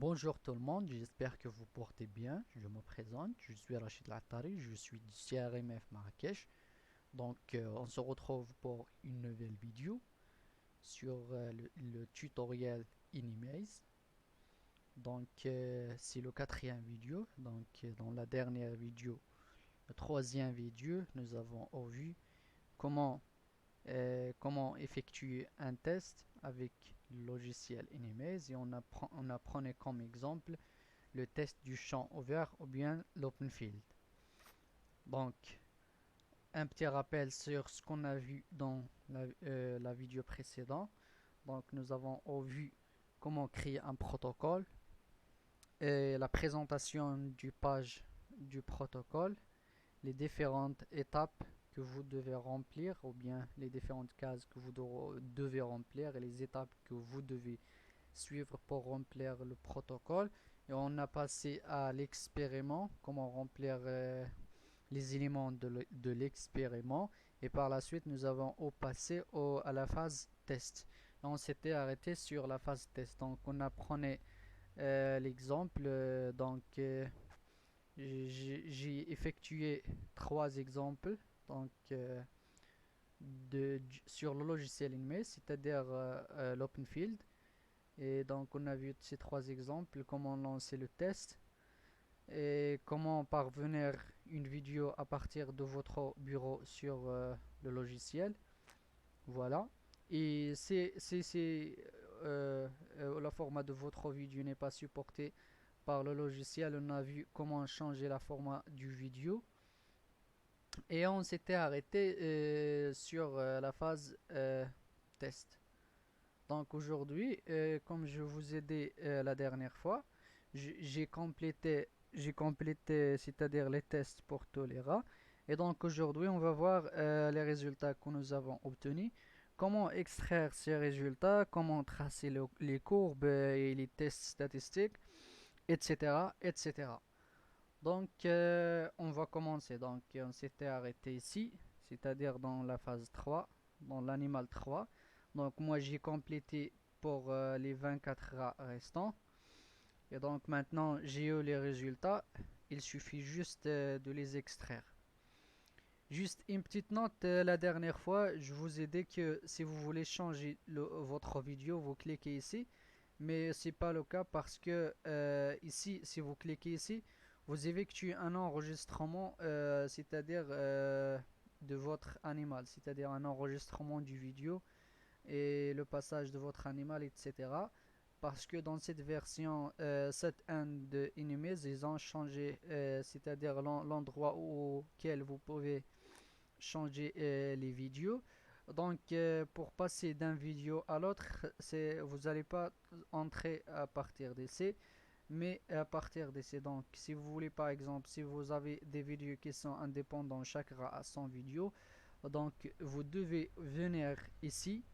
Bonjour tout le monde, j'espère que vous portez bien. Je me présente, je suis Rachid Lattari, je suis du CRMF Marrakech. On se retrouve pour une nouvelle vidéo sur le tutoriel Inimaze. C'est le quatrième vidéo. Dans la dernière vidéo, la troisième vidéo, nous avons vu comment, comment effectuer un test avec le logiciel Inimaze et on apprenait comme exemple le test du champ ouvert ou bien l'open field. Donc, un petit rappel sur ce qu'on a vu dans la vidéo précédente. Donc, nous avons vu comment créer un protocole et la présentation du page du protocole, les différentes étapes que vous devez remplir ou bien les différentes cases que vous devez remplir et les étapes que vous devez suivre pour remplir le protocole. Et on a passé à l'expériment, comment remplir les éléments de l'expériment. Et par la suite, nous avons passé à la phase test. Et on s'était arrêté sur la phase test. Donc, on apprenait l'exemple. J'ai effectué trois exemples. Donc, sur le logiciel InMe, c'est-à-dire l'OpenField. Et donc, on a vu ces trois exemples, comment lancer le test et comment parvenir une vidéo à partir de votre bureau sur le logiciel. Voilà. Et le format de votre vidéo n'est pas supporté par le logiciel, on a vu comment changer la format du vidéo. Et on s'était arrêté sur la phase test. Donc aujourd'hui, comme je vous ai dit la dernière fois, j'ai complété, c'est-à-dire les tests pour Tolera. Et donc aujourd'hui, on va voir les résultats que nous avons obtenus, comment extraire ces résultats, comment tracer les courbes et les tests statistiques, etc., etc. On va commencer. Donc, on s'était arrêté ici, c'est-à-dire dans la phase 3, dans l'animal 3. Donc, moi, j'ai complété pour les 24 rats restants. Et donc, maintenant, j'ai eu les résultats. Il suffit juste de les extraire. Juste une petite note, la dernière fois, je vous ai dit que si vous voulez changer votre vidéo, vous cliquez ici. Mais c'est pas le cas parce que ici, si vous cliquez ici, vous effectuez un enregistrement, c'est-à-dire de votre animal, c'est-à-dire un enregistrement du vidéo et le passage de votre animal, etc. Parce que dans cette version 7.1 de Inimaze, ils ont changé, c'est-à-dire l'endroit auquel vous pouvez changer les vidéos. Pour passer d'un vidéo à l'autre, vous n'allez pas entrer à partir d'essai, mais à partir d'essai. Donc, si vous voulez, par exemple, si vous avez des vidéos qui sont indépendantes, chaque à son vidéo, donc vous devez venir ici.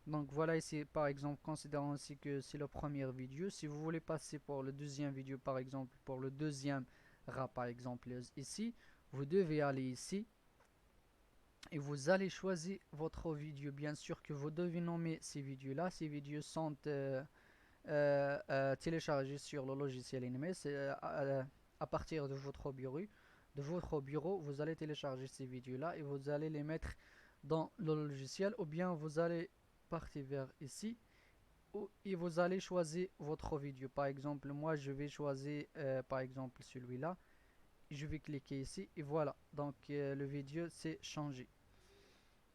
Donc voilà ici, par exemple, considérons ici que c'est la première vidéo. Si vous voulez passer pour le deuxième vidéo, par exemple, pour le deuxième rat, par exemple, ici, vous devez aller ici et vous allez choisir votre vidéo. Bien sûr que vous devez nommer ces vidéos là. Ces vidéos sont téléchargées sur le logiciel Anime. C'est à partir de votre bureau. Vous allez télécharger ces vidéos là et vous allez les mettre dans le logiciel, ou bien vous allez partir vers ici et vous allez choisir votre vidéo. Par exemple, moi je vais choisir par exemple celui-là. Je vais cliquer ici et voilà. Donc le vidéo s'est changé.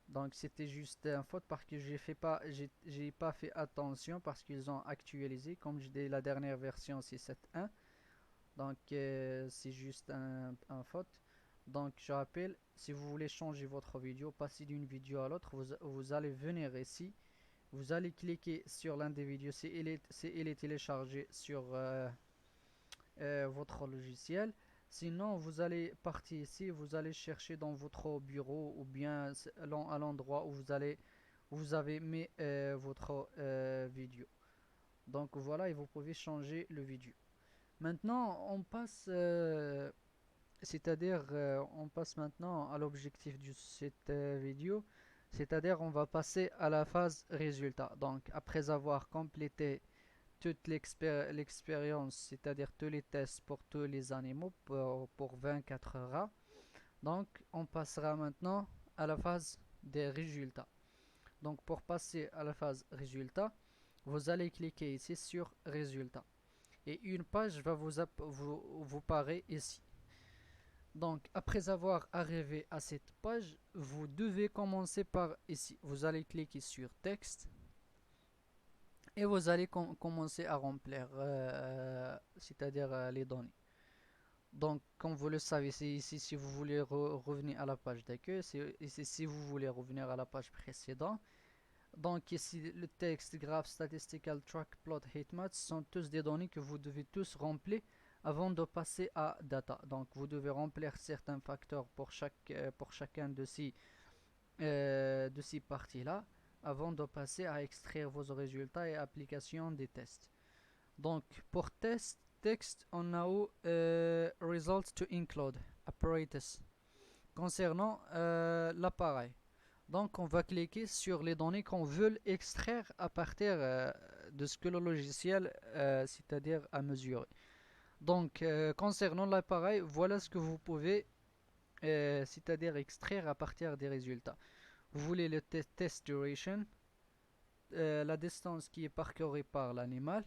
Donc c'était juste une faute parce que j'ai pas fait attention parce qu'ils ont actualisé. Comme je dis, la dernière version c'est 7.1. Donc c'est juste un faute. Donc je rappelle, si vous voulez changer votre vidéo, passer d'une vidéo à l'autre, vous allez venir ici. Vous allez cliquer sur l'un des vidéos si il est téléchargé sur votre logiciel. Sinon, vous allez partir ici, vous allez chercher dans votre bureau ou bien à l'endroit où vous avez mis votre vidéo. Donc voilà, et vous pouvez changer le vidéo. Maintenant, on passe, on passe maintenant à l'objectif de cette vidéo, c'est-à-dire on va passer à la phase résultat. Donc après avoir complété toute l'expérience, c'est-à-dire tous les tests pour tous les animaux pour 24 rats. Donc, on passera maintenant à la phase des résultats. Donc, pour passer à la phase résultats, vous allez cliquer ici sur résultats. Et une page va vous paraître ici. Donc, après avoir arrivé à cette page, vous devez commencer par ici. Vous allez cliquer sur texte et vous allez commencer à remplir, c'est-à-dire les données. Donc, comme vous le savez, c'est ici si vous voulez revenir à la page d'accueil, c'est ici si vous voulez revenir à la page précédente. Donc ici, le texte, graph, statistical, track, plot, heatmaps sont tous des données que vous devez tous remplir avant de passer à data. Donc vous devez remplir certains facteurs pour chacun de ces parties-là avant de passer à extraire vos résultats et application des tests. Donc pour texte, on a eu results to include apparatus concernant l'appareil. Donc on va cliquer sur les données qu'on veut extraire à partir de ce que le logiciel, c'est-à-dire à mesurer. Donc concernant l'appareil, voilà ce que vous pouvez, c'est-à-dire extraire à partir des résultats. Vous voulez le test duration, la distance qui est parcourue par l'animal,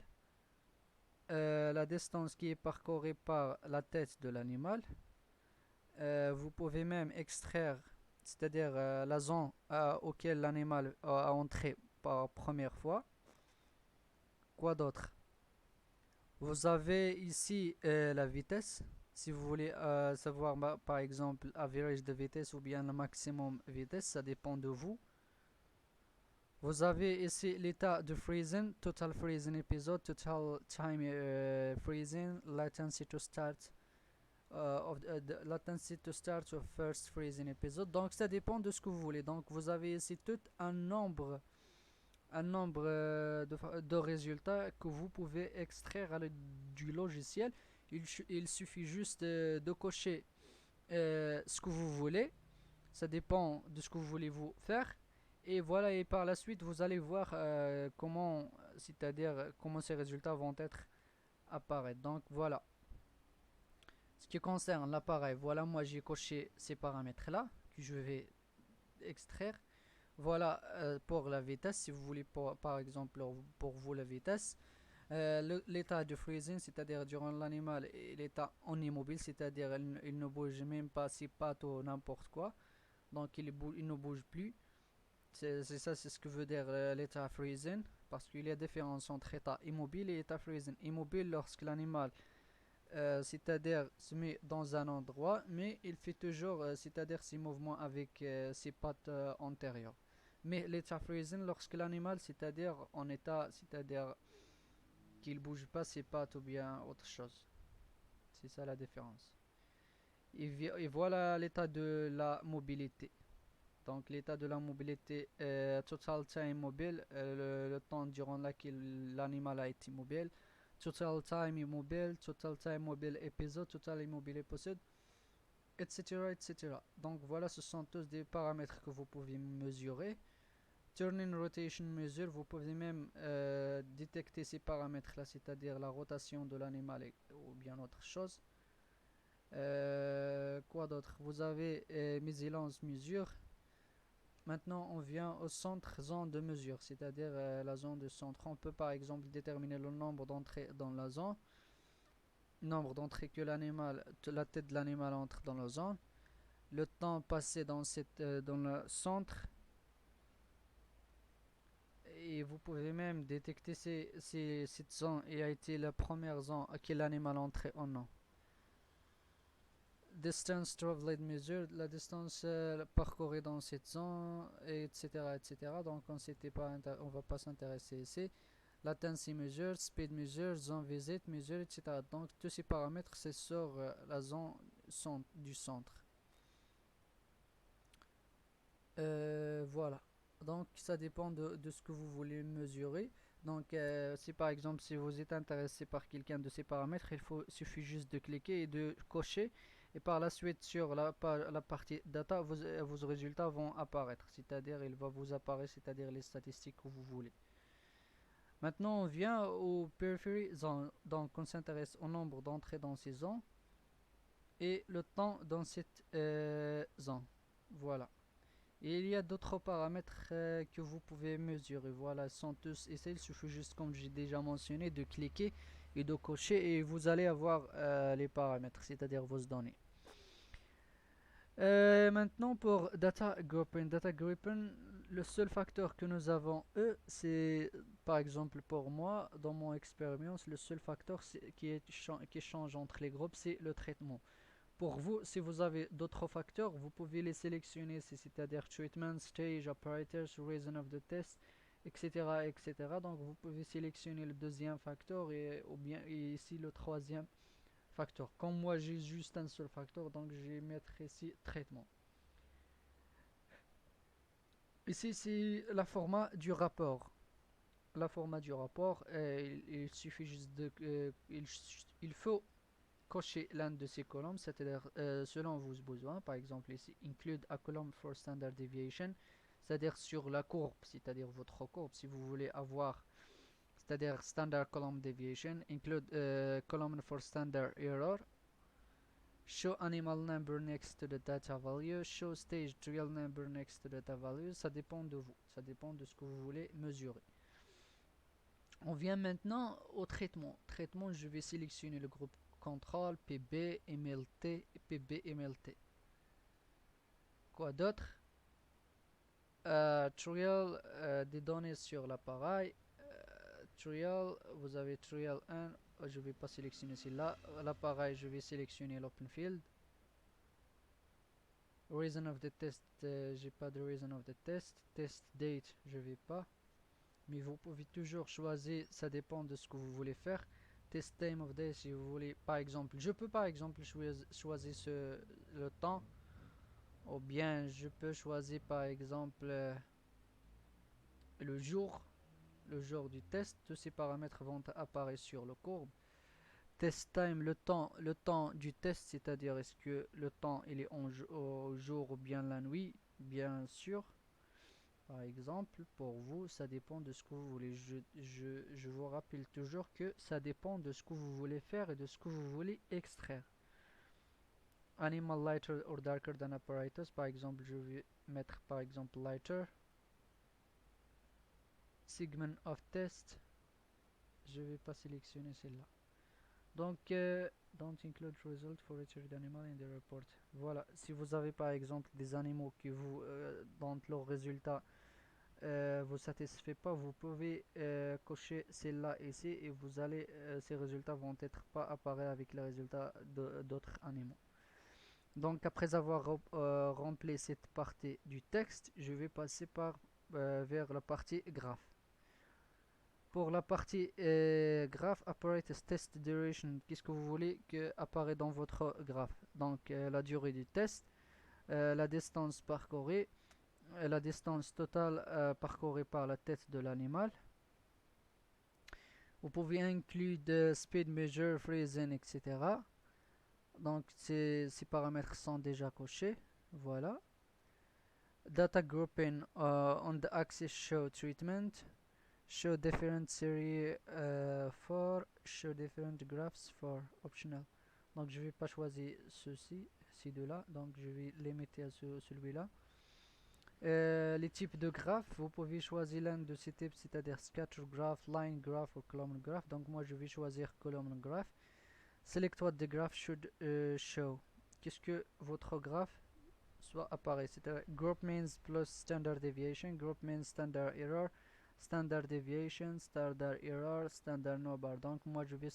la distance qui est parcourue par la tête de l'animal. Vous pouvez même extraire, c'est-à-dire la zone auquel l'animal a entré par première fois. Quoi d'autre? Vous avez ici la vitesse. Si vous voulez savoir par exemple average de vitesse ou bien le maximum vitesse, ça dépend de vous. Vous avez ici l'état de freezing, total freezing épisode, total time freezing, latency to start of the latency to start of first freezing episode. Donc ça dépend de ce que vous voulez. Donc vous avez ici tout un nombre de résultats que vous pouvez extraire du logiciel. Il suffit juste de cocher ce que vous voulez. Ça dépend de ce que vous voulez vous faire. Et voilà, et par la suite, vous allez voir comment, c'est-à-dire comment ces résultats vont être apparaître. Donc voilà. Ce qui concerne l'appareil, voilà, moi j'ai coché ces paramètres-là que je vais extraire. Voilà pour la vitesse, si vous voulez par exemple pour vous la vitesse. L'état de freezing, c'est-à-dire durant l'animal, et l'état en immobile, c'est-à-dire il ne bouge même pas ses pattes ou n'importe quoi. Donc il ne bouge plus. C'est ça, c'est ce que veut dire l'état freezing. Parce qu'il y a différence entre état immobile et état freezing. Immobile lorsque l'animal c'est-à-dire se met dans un endroit, mais il fait toujours, c'est-à-dire ses mouvements avec ses pattes antérieures. Mais l'état freezing, lorsque l'animal, c'est-à-dire en état, c'est-à-dire qu'il bouge pas ses pattes ou bien autre chose. C'est ça la différence. Et voilà l'état de la mobilité. Donc l'état de la mobilité, total time mobile, le temps durant lequel l'animal a été mobile. Total time immobile, total time mobile épisode, total immobile épisode, etc., etc. Donc voilà, ce sont tous des paramètres que vous pouvez mesurer. Turning rotation measure, vous pouvez même détecter ces paramètres-là, c'est-à-dire la rotation de l'animal ou bien autre chose. Quoi d'autre? Vous avez mesylance mesure. Maintenant, on vient au centre zone de mesure, c'est-à-dire la zone de centre. On peut par exemple déterminer le nombre d'entrées dans la zone, nombre d'entrées que la tête de l'animal entre dans la zone, le temps passé dans le centre, et vous pouvez même détecter cette zone et a été la première zone à laquelle l'animal entré ou non. Distance traveled measure, la distance parcourue dans cette zone, etc., etc. Donc on va pas s'intéresser ici. Latency measure, speed measure, zone visit measure, etc. Donc tous ces paramètres c'est sur la zone du centre. Voilà. Donc ça dépend de ce que vous voulez mesurer. Donc si par exemple si vous êtes intéressé par quelqu'un de ces paramètres, suffit juste de cliquer et de cocher. Et par la suite sur la partie data, vos résultats vont apparaître. C'est-à-dire il va vous apparaître, c'est-à-dire les statistiques que vous voulez. Maintenant, on vient au periphery zone. Donc, on s'intéresse au nombre d'entrées dans ces zones et le temps dans cette zone. Voilà. Et il y a d'autres paramètres que vous pouvez mesurer. Voilà, ils sont tous ici. Il suffit juste, comme j'ai déjà mentionné, de cliquer et de cocher et vous allez avoir les paramètres, c'est-à-dire vos données. Maintenant pour data grouping. Data grouping, le seul facteur que nous avons, c'est par exemple pour moi, dans mon expérience, le seul facteur qui change entre les groupes, c'est le traitement. Pour vous, si vous avez d'autres facteurs, vous pouvez les sélectionner, c'est-à-dire treatment, stage, operators, reason of the test, etc., etc. Donc vous pouvez sélectionner le deuxième facteur ou bien et ici le troisième facteur. Comme moi j'ai juste un seul facteur, donc je vais mettre ici traitement. Ici c'est la format du rapport. La format du rapport, il suffit juste il faut cocher l'un de ces colonnes, c'est-à-dire selon vos besoins. Par exemple ici, include a column for standard deviation, c'est-à-dire sur la courbe, c'est-à-dire votre courbe. Si vous voulez avoir, c'est-à-dire standard column deviation, include column for standard error, show animal number next to the data value, show stage real number next to the data value. Ça dépend de vous, ça dépend de ce que vous voulez mesurer. On vient maintenant au traitement. Traitement, je vais sélectionner le groupe contrôle, PB, MLT, PB, MLT. Quoi d'autre? Trial, des données sur l'appareil. Trial, vous avez trial 1. Je ne vais pas sélectionner celle-là. L'appareil, je vais sélectionner l'open field. Reason of the test, j'ai pas de reason of the test. Test date, je vais pas. Mais vous pouvez toujours choisir, ça dépend de ce que vous voulez faire. Test time of day, si vous voulez, par exemple, je peux par exemple choisir le temps, ou bien je peux choisir par exemple le jour, le jour du test. Tous ces paramètres vont apparaître sur le courbe. Test time, le temps du test, c'est-à-dire est-ce que le temps il est au jour ou bien la nuit, bien sûr. Par exemple, pour vous, ça dépend de ce que vous voulez. Je vous rappelle toujours que ça dépend de ce que vous voulez faire et de ce que vous voulez extraire. Animal lighter or darker than apparatus. Par exemple, je vais mettre par exemple lighter. Segment of test. Je vais pas sélectionner celle-là. Donc, don't include result for each animal in the report. Voilà. Si vous avez par exemple des animaux qui vous dont leurs résultats vous satisfait pas, vous pouvez cocher celle-là ici et vous allez, ces résultats vont être pas apparaître avec les résultats d'autres animaux. Donc après avoir rempli cette partie du texte, je vais passer vers la partie graphe. Pour la partie graphe, apparatus test duration, qu'est-ce que vous voulez que apparaît dans votre graphe? Donc la durée du test, la distance parcourue, la distance totale parcourue par la tête de l'animal. Vous pouvez inclure de speed measure, freezing, etc. Donc ces paramètres sont déjà cochés. Voilà. Data grouping on the axis show treatment. Show different series for. Show different graphs for. Optional. Donc je vais pas choisir ces deux-là. Donc je vais limiter à celui-là. Les types de graphes, vous pouvez choisir l'un de ces types, c'est-à-dire scatter graph, line graph ou column graph. Donc moi je vais choisir column graph. Select what the graph should show. Qu'est-ce que votre graphe soit apparaît, c'est-à-dire group means plus standard deviation, group means standard error, standard deviation, standard error, standard no bar. Donc moi je vais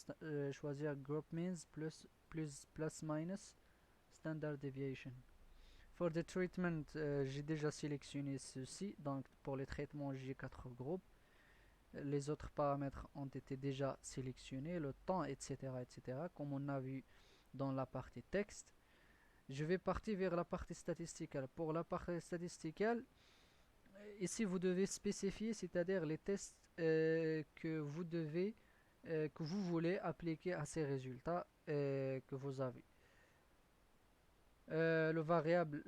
choisir group means plus minus standard deviation. For the treatment, j'ai déjà sélectionné ceci. Donc pour les traitements, j'ai 4 groupes. Les autres paramètres ont été déjà sélectionnés, le temps, etc., etc., comme on a vu dans la partie texte. Je vais partir vers la partie statisticale. Pour la partie statisticale, ici vous devez spécifier, c'est-à-dire les tests que vous voulez appliquer à ces résultats que vous avez. Le variable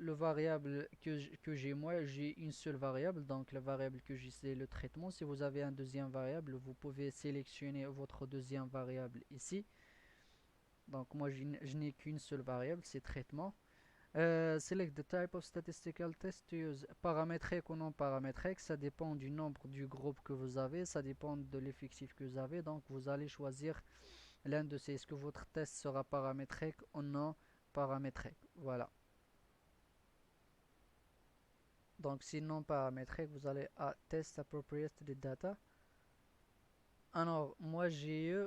que j'ai moi, j'ai une seule variable, donc la variable que j'ai c'est le traitement. Si vous avez un deuxième variable, vous pouvez sélectionner votre deuxième variable ici. Donc moi je n'ai qu'une seule variable, c'est traitement. Select the type of statistical test to use. Paramétrique ou non paramétrique, ça dépend du nombre du groupe que vous avez, ça dépend de l'effectif que vous avez. Donc vous allez choisir l'un de ces. Est-ce que votre test sera paramétrique ou non paramétrique? Voilà. Donc si non paramétrique, vous allez à Test Appropriate to the Data. Alors, moi j'ai eu,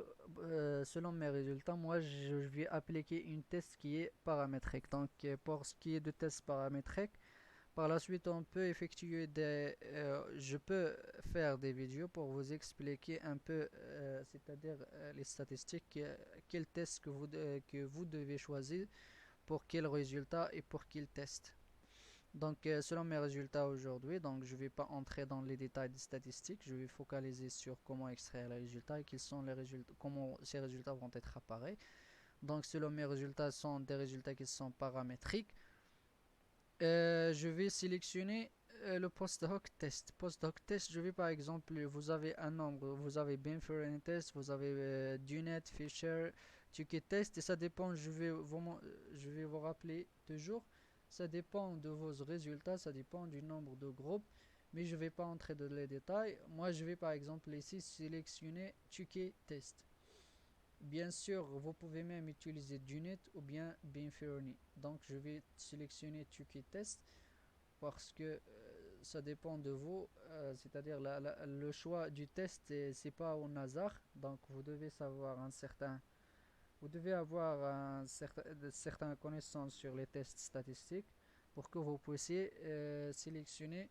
selon mes résultats, moi je vais appliquer une test qui est paramétrique. Donc pour ce qui est de test paramétrique, par la suite on peut effectuer je peux faire des vidéos pour vous expliquer un peu, c'est-à-dire les statistiques, quel test que vous devez choisir pour quel résultat et pour quel test. Donc, selon mes résultats aujourd'hui, donc je ne vais pas entrer dans les détails des statistiques, je vais focaliser sur comment extraire les résultats et quels sont les résultats, comment ces résultats vont être apparus. Donc, selon mes résultats, sont des résultats qui sont paramétriques. Je vais sélectionner le post-hoc test. Post-hoc test, je vais par exemple, vous avez un nombre, vous avez Binference test, vous avez Dunet, Fisher, Tukey test, et ça dépend, je vais vous rappeler toujours, ça dépend de vos résultats, ça dépend du nombre de groupes, mais je ne vais pas entrer dans les détails. Moi, je vais par exemple ici sélectionner Tukey test. Bien sûr, vous pouvez même utiliser Dunet ou bien Binference. Donc, je vais sélectionner Tukey test parce que ça dépend de vous, c'est-à-dire le choix du test, c'est pas au hasard, donc vous devez avoir de certaines connaissances sur les tests statistiques pour que vous puissiez sélectionner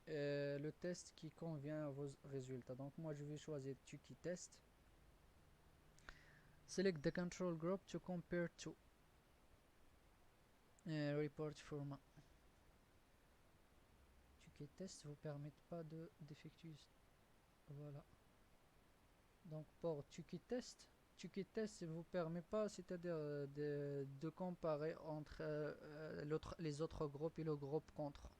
le test qui convient à vos résultats. Donc moi je vais choisir Tukey test. Select the control group to compare to. Report format. Tukey test vous permet pas d'effectuer. Voilà. Donc pour Tukey test ne vous permet pas, c'est-à-dire de comparer entre les autres groupes et le groupe contre.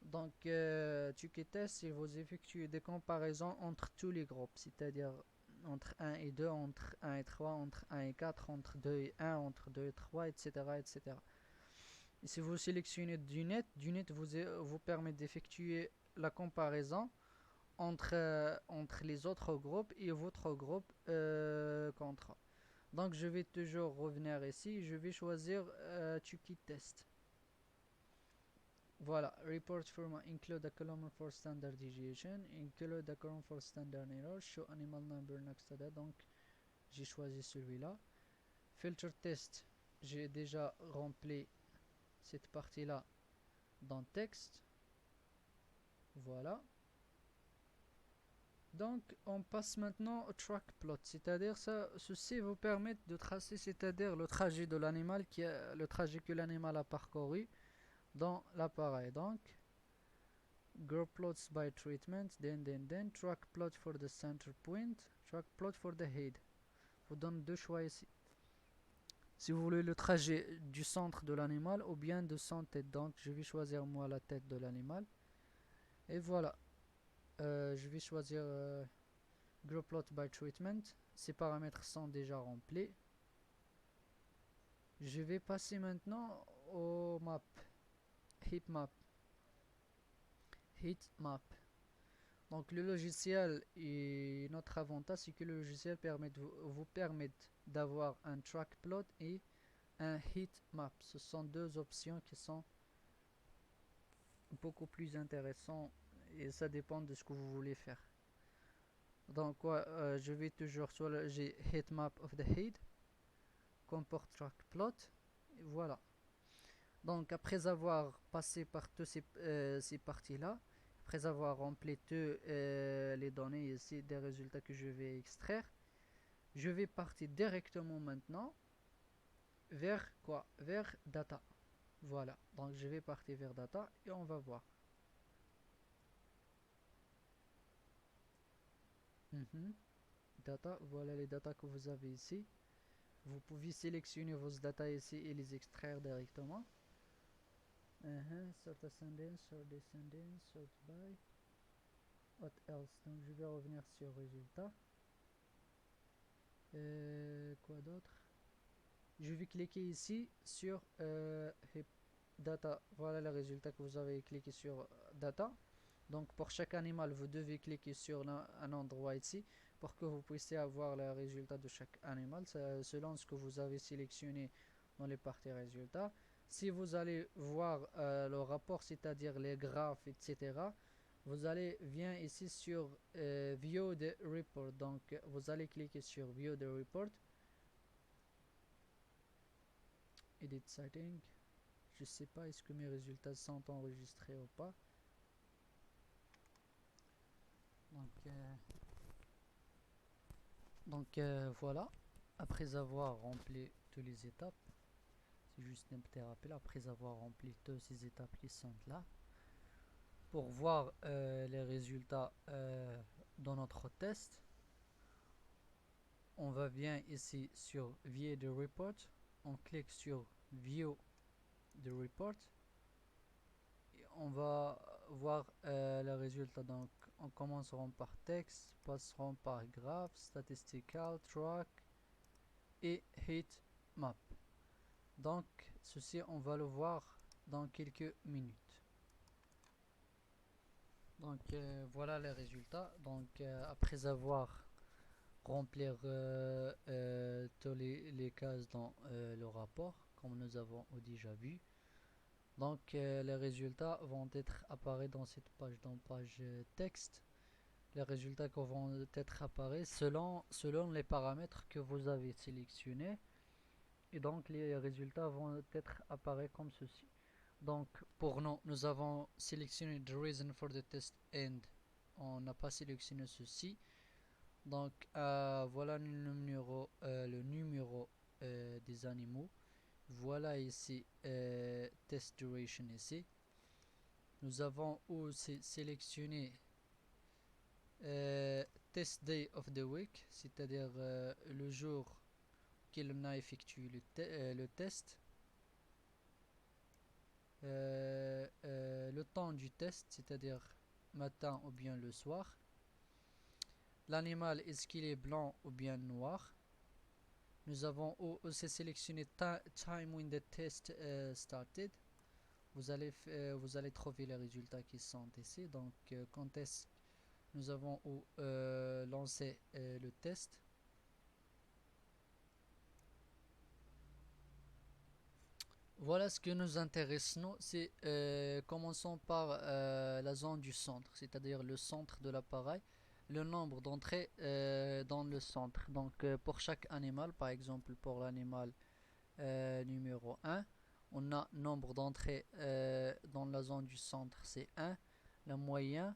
Donc Tukey test, il vous effectue des comparaisons entre tous les groupes, c'est-à-dire entre 1 et 2, entre 1 et 3, entre 1 et 4, entre 2 et 1, entre 2 et 3, etc. etc. Et si vous sélectionnez du net vous permet d'effectuer la comparaison entre les autres groupes et votre groupe contre. Donc je vais toujours revenir ici, je vais choisir Tukey test. Voilà, report format include a column for standard deviation, include a column for standard error, show animal number next to that. Donc j'ai choisi celui-là. Filter test, j'ai déjà rempli cette partie-là dans texte. Voilà. Donc, on passe maintenant au track plot, c'est-à-dire ceci vous permet de tracer, c'est-à-dire le trajet de l'animal, le trajet que l'animal a parcouru dans l'appareil. Donc, group plots by treatment, then, track plot for the center point, track plot for the head. Vous donne deux choix ici. Si vous voulez le trajet du centre de l'animal ou bien de son tête, donc je vais choisir moi la tête de l'animal. Et voilà, je vais choisir Group plot by treatment, ces paramètres sont déjà remplis. Je vais passer maintenant au map, heat map. Heat map. Donc le logiciel et notre avantage c'est que le logiciel vous permet d'avoir un track plot et un heat map. Ce sont deux options qui sont beaucoup plus intéressantes et ça dépend de ce que vous voulez faire. Donc je vais toujours j'ai heat map of the head, comport track plot, et voilà. Donc après avoir passé par toutes ces parties-là, après avoir rempli toutes les données ici des résultats que je vais extraire, je vais partir directement maintenant vers quoi? Vers data. Voilà, donc je vais partir vers data et on va voir. Data, voilà les data que vous avez ici. Vous pouvez sélectionner vos data ici et les extraire directement. Sort ascending, sort descending, sort by. What else? Donc je vais revenir sur résultat. Quoi d'autre? Je vais cliquer ici sur data. Voilà le résultat que vous avez cliqué sur data. Donc pour chaque animal, vous devez cliquer sur un endroit ici pour que vous puissiez avoir le résultat de chaque animal selon ce que vous avez sélectionné dans les parties résultats. Si vous allez voir le rapport, c'est-à-dire les graphes, etc., vous allez bien ici sur View the Report. Donc vous allez cliquer sur View the Report. Edit Setting. Je sais pas est-ce que mes résultats sont enregistrés ou pas. Donc, voilà, après avoir rempli toutes les étapes, c'est juste un petit rappel, après avoir rempli toutes ces étapes qui sont là, pour voir les résultats dans notre test, on va bien ici sur View the Report, on clique sur View the Report, et on va voir les résultats. Donc on commenceront par texte, passeront par graph, statistical, track et heat map. Donc ceci on va le voir dans quelques minutes. Donc voilà les résultats. Donc après avoir rempli tous les cases dans le rapport comme nous avons déjà vu, donc les résultats vont être apparus dans cette page, dans page texte. Les résultats qui vont être apparus selon les paramètres que vous avez sélectionnés, et donc les résultats vont être apparus comme ceci. Donc pour nous avons sélectionné the reason for the test and on n'a pas sélectionné ceci. Donc voilà le numéro des animaux. Voilà ici test duration ici. Nous avons aussi sélectionné test day of the week, c'est-à-dire le jour qu'il a effectué le test. Le temps du test, c'est-à-dire matin ou bien le soir. L'animal, est-ce qu'il est blanc ou bien noir? Nous avons aussi sélectionné time when the test started. Vous allez trouver les résultats qui sont ici. Donc quand est-ce nous avons lancé le test. Voilà ce que nous intéresse nous, c'est commençons par la zone du centre, c'est-à-dire le centre de l'appareil, le nombre d'entrées dans le centre. Donc pour chaque animal, par exemple pour l'animal numéro 1, on a nombre d'entrées dans la zone du centre, c'est 1, le moyen,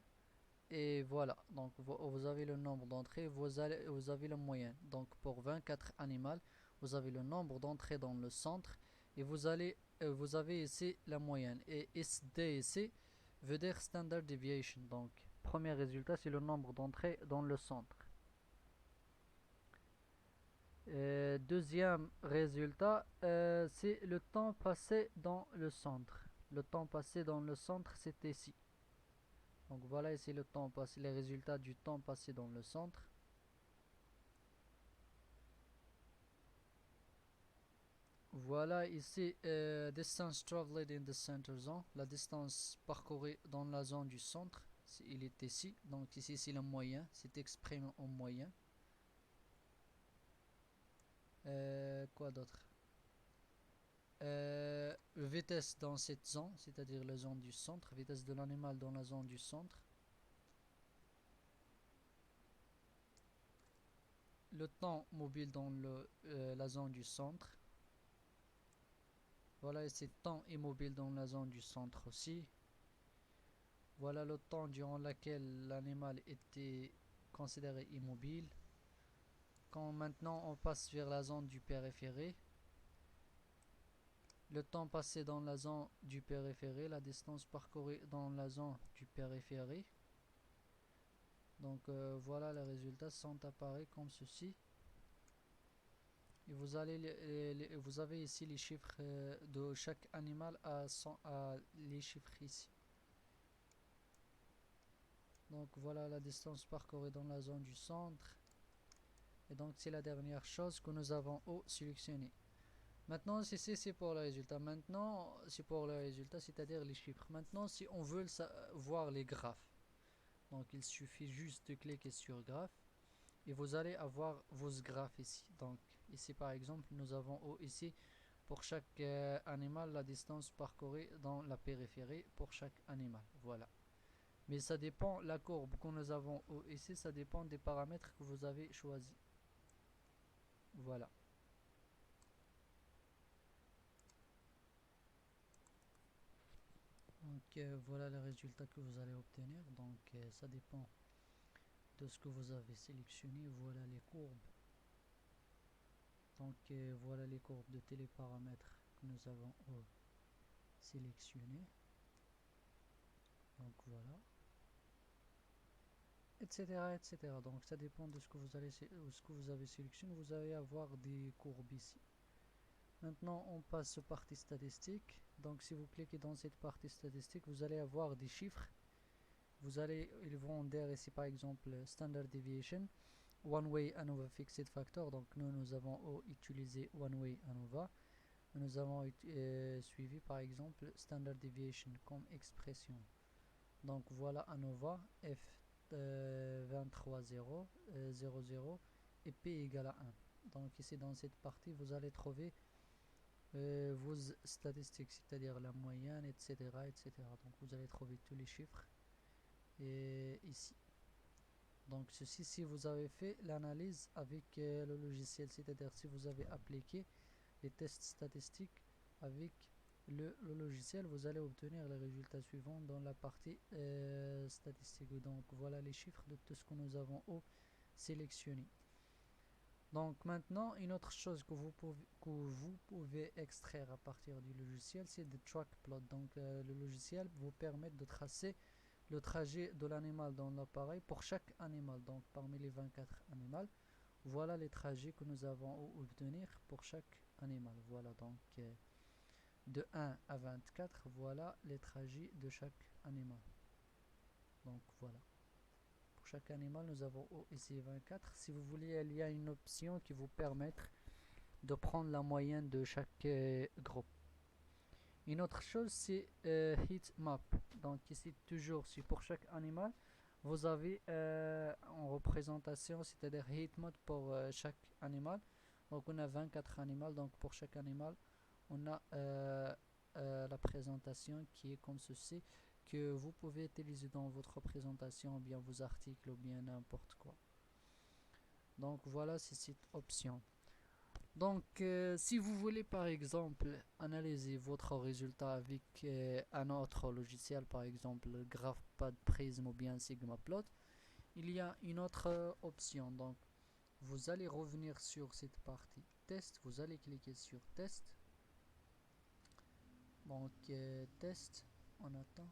et voilà. Donc vous avez le nombre d'entrées, vous avez le moyen. Donc pour 24 animaux, vous avez le nombre d'entrées dans le centre, et vous avez ici la moyenne. Et SD ici veut dire Standard Deviation. Donc premier résultat, c'est le nombre d'entrées dans le centre. Deuxième résultat, c'est le temps passé dans le centre. Le temps passé dans le centre, c'est ici. Donc voilà ici le temps passé, les résultats du temps passé dans le centre. Voilà ici distance traveled in the center zone, la distance parcourue dans la zone du centre, il est ici. Donc ici c'est le moyen, c'est exprimé en moyen. Quoi d'autre? Vitesse dans cette zone, c'est-à-dire la zone du centre, vitesse de l'animal dans la zone du centre. Le temps mobile dans la zone du centre. Voilà ici temps immobile dans la zone du centre aussi. Voilà le temps durant lequel l'animal était considéré immobile. Quand maintenant on passe vers la zone du périphérique, le temps passé dans la zone du périphérique, la distance parcourue dans la zone du périphérique. Donc voilà, les résultats sont apparus comme ceci. et vous allez vous avez ici les chiffres de chaque animal à les chiffres ici. Donc voilà la distance parcourue dans la zone du centre. Et donc c'est la dernière chose que nous avons sélectionné. Maintenant ceci c'est pour le résultat. Maintenant c'est pour le résultat, c'est-à-dire les chiffres. Maintenant si on veut voir les graphes, donc il suffit juste de cliquer sur graphe et vous allez avoir vos graphes ici. Donc ici par exemple nous avons ici pour chaque animal la distance parcourue dans la périphérie pour chaque animal. Voilà. Mais ça dépend, la courbe que nous avons ici, ça dépend des paramètres que vous avez choisis. Voilà. Donc voilà le résultat que vous allez obtenir. Donc ça dépend de ce que vous avez sélectionné. Voilà les courbes. Donc voilà les courbes de téléparamètres que nous avons sélectionnés. Donc voilà. Etc. etc. Donc ça dépend de ce que vous avez sélectionné. Vous allez avoir des courbes ici. Maintenant on passe aux parties statistiques. Donc si vous cliquez dans cette partie statistique, vous allez avoir des chiffres. Ils vont dire ici par exemple standard deviation, one way ANOVA fixed factor. Donc nous avons utilisé one way ANOVA. Nous avons suivi par exemple standard deviation comme expression. Donc voilà ANOVA F23000 et P égale à 1. Donc ici dans cette partie vous allez trouver vos statistiques, c'est-à-dire la moyenne, etc., etc. Donc vous allez trouver tous les chiffres ici. Donc ceci si vous avez fait l'analyse avec le logiciel, c'est-à-dire si vous avez appliqué les tests statistiques avec le logiciel, vous allez obtenir les résultats suivants dans la partie statistique. Donc voilà les chiffres de tout ce que nous avons sélectionné. Donc maintenant, une autre chose que vous pouvez extraire à partir du logiciel, c'est des track plots. Donc le logiciel vous permet de tracer le trajet de l'animal dans l'appareil pour chaque animal. Donc parmi les 24 animaux, voilà les trajets que nous avons à obtenir pour chaque animal. Voilà donc de 1 à 24, voilà les trajets de chaque animal. Donc voilà. Pour chaque animal, nous avons ici 24. Si vous voulez, il y a une option qui vous permet de prendre la moyenne de chaque groupe. Une autre chose, c'est heat map. Donc ici, toujours, si pour chaque animal, vous avez en représentation, c'est-à-dire heat map pour chaque animal. Donc on a 24 animaux, donc pour chaque animal, on a la présentation qui est comme ceci, que vous pouvez utiliser dans votre présentation, ou bien vos articles, ou bien n'importe quoi. Donc voilà, c'est cette option. Donc si vous voulez par exemple analyser votre résultat avec un autre logiciel, par exemple GraphPad, Prism ou bien SigmaPlot, il y a une autre option. Donc vous allez revenir sur cette partie test, vous allez cliquer sur test. Donc test, on attend.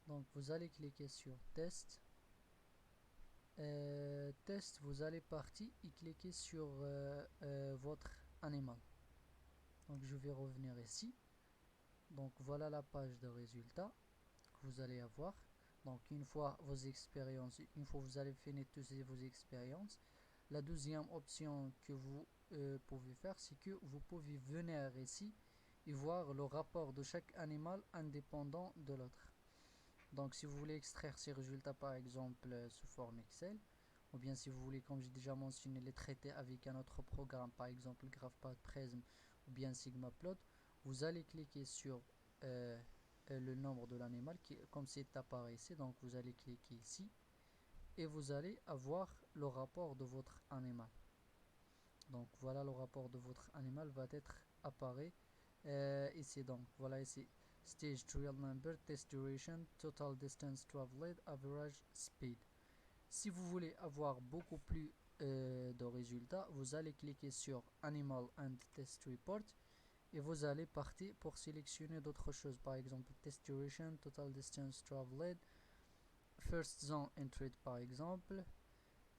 Donc vous allez cliquer sur test. Test, vous allez partir et cliquer sur votre animal. Donc je vais revenir ici. Donc voilà la page de résultats que vous allez avoir. Donc une fois vos expériences, une fois vous allez finir toutes vos expériences, la deuxième option que vous pouvez faire, c'est que vous pouvez venir ici et voir le rapport de chaque animal indépendant de l'autre. Donc si vous voulez extraire ces résultats par exemple sous forme Excel, ou bien si vous voulez, comme j'ai déjà mentionné, les traiter avec un autre programme, par exemple GraphPad, Prism ou bien SigmaPlot, vous allez cliquer sur le nombre de l'animal, comme c'est appareil ici, donc vous allez cliquer ici, et vous allez avoir le rapport de votre animal. Donc voilà, le rapport de votre animal va être apparu ici. Donc voilà ici, stage trial number, test duration, total distance traveled, average speed. Si vous voulez avoir beaucoup plus de résultats, vous allez cliquer sur Animal and Test Report et vous allez partir pour sélectionner d'autres choses, par exemple Test Duration, Total Distance Traveled, First Zone Entered par exemple,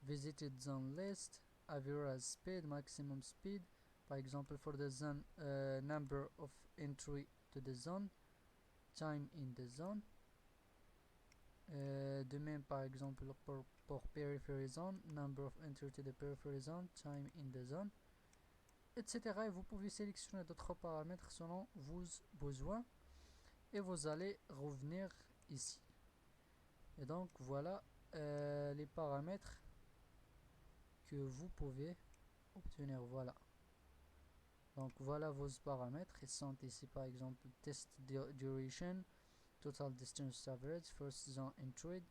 Visited Zone List, average speed, maximum speed, par exemple for the zone, number of entry to the zone, time in the zone. De même par exemple pour periphery zone, number of entry to the periphery zone, time in the zone, etc. Et vous pouvez sélectionner d'autres paramètres selon vos besoins et vous allez revenir ici. Et donc voilà les paramètres que vous pouvez obtenir. Voilà. Donc voilà vos paramètres. Ils sont ici par exemple test duration, total distance average, first zone entry,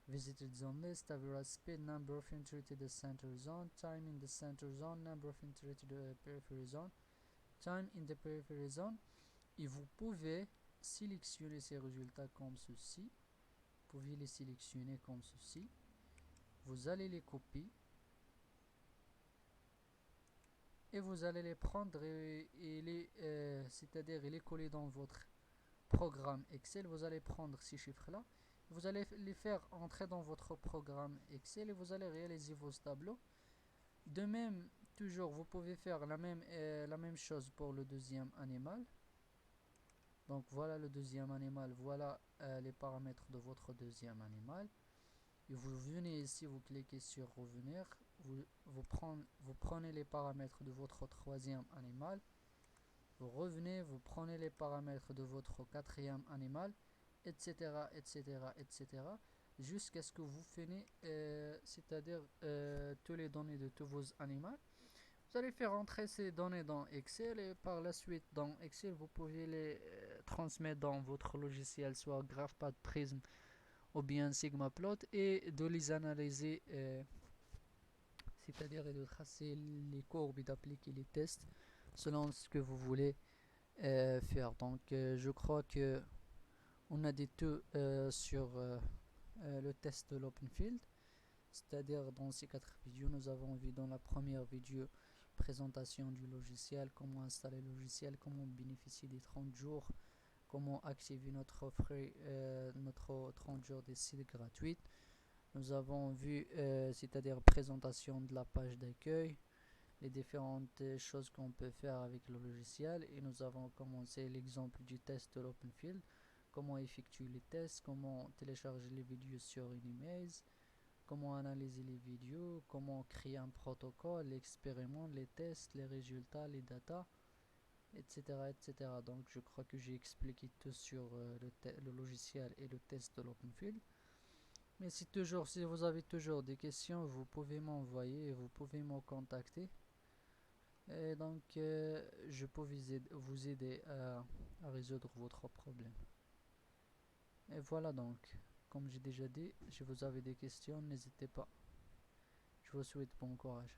visited zone list, average speed, number of entry to the center zone, time in the center zone, number of entry to the periphery zone, time in the periphery zone. Et vous pouvez sélectionner ces résultats comme ceci. Vous pouvez les sélectionner comme ceci. Vous allez les copier et vous allez les prendre c'est-à-dire les coller dans votre programme Excel. Vous allez prendre ces chiffres-là, vous allez les faire entrer dans votre programme Excel et vous allez réaliser vos tableaux. De même, toujours, vous pouvez faire la même chose pour le deuxième animal. Donc voilà le deuxième animal, voilà les paramètres de votre deuxième animal. Et vous venez ici, vous cliquez sur revenir, vous prenez les paramètres de votre troisième animal, vous revenez, vous prenez les paramètres de votre quatrième animal, etc., etc., etc., jusqu'à ce que vous finissez, c'est-à-dire toutes les données de tous vos animaux. Vous allez faire entrer ces données dans Excel et par la suite dans Excel, vous pouvez les transmettre dans votre logiciel, soit GraphPad, Prism ou bien SigmaPlot, et de les analyser, c'est-à-dire de tracer les courbes et d'appliquer les tests selon ce que vous voulez faire. Donc je crois que on a dit tout sur le test de l'OpenField, c'est-à-dire dans ces 4 vidéos. Nous avons vu dans la première vidéo présentation du logiciel, comment installer le logiciel, comment bénéficier des 30 jours, comment activer notre 30 jours d'essai gratuit. Nous avons vu c'est-à-dire présentation de la page d'accueil, les différentes choses qu'on peut faire avec le logiciel, et nous avons commencé l'exemple du test de l'OpenField, comment effectuer les tests, comment télécharger les vidéos sur une image, comment analyser les vidéos, comment créer un protocole, l'expériment, les tests, les résultats, les datas, etc., etc. Donc je crois que j'ai expliqué tout sur le logiciel et le test de l'OpenField. Mais si vous avez toujours des questions, vous pouvez m'envoyer et vous pouvez me contacter. Et donc je peux vous aider à résoudre votre problème. Et voilà, donc comme j'ai déjà dit, si vous avez des questions, n'hésitez pas. Je vous souhaite bon courage.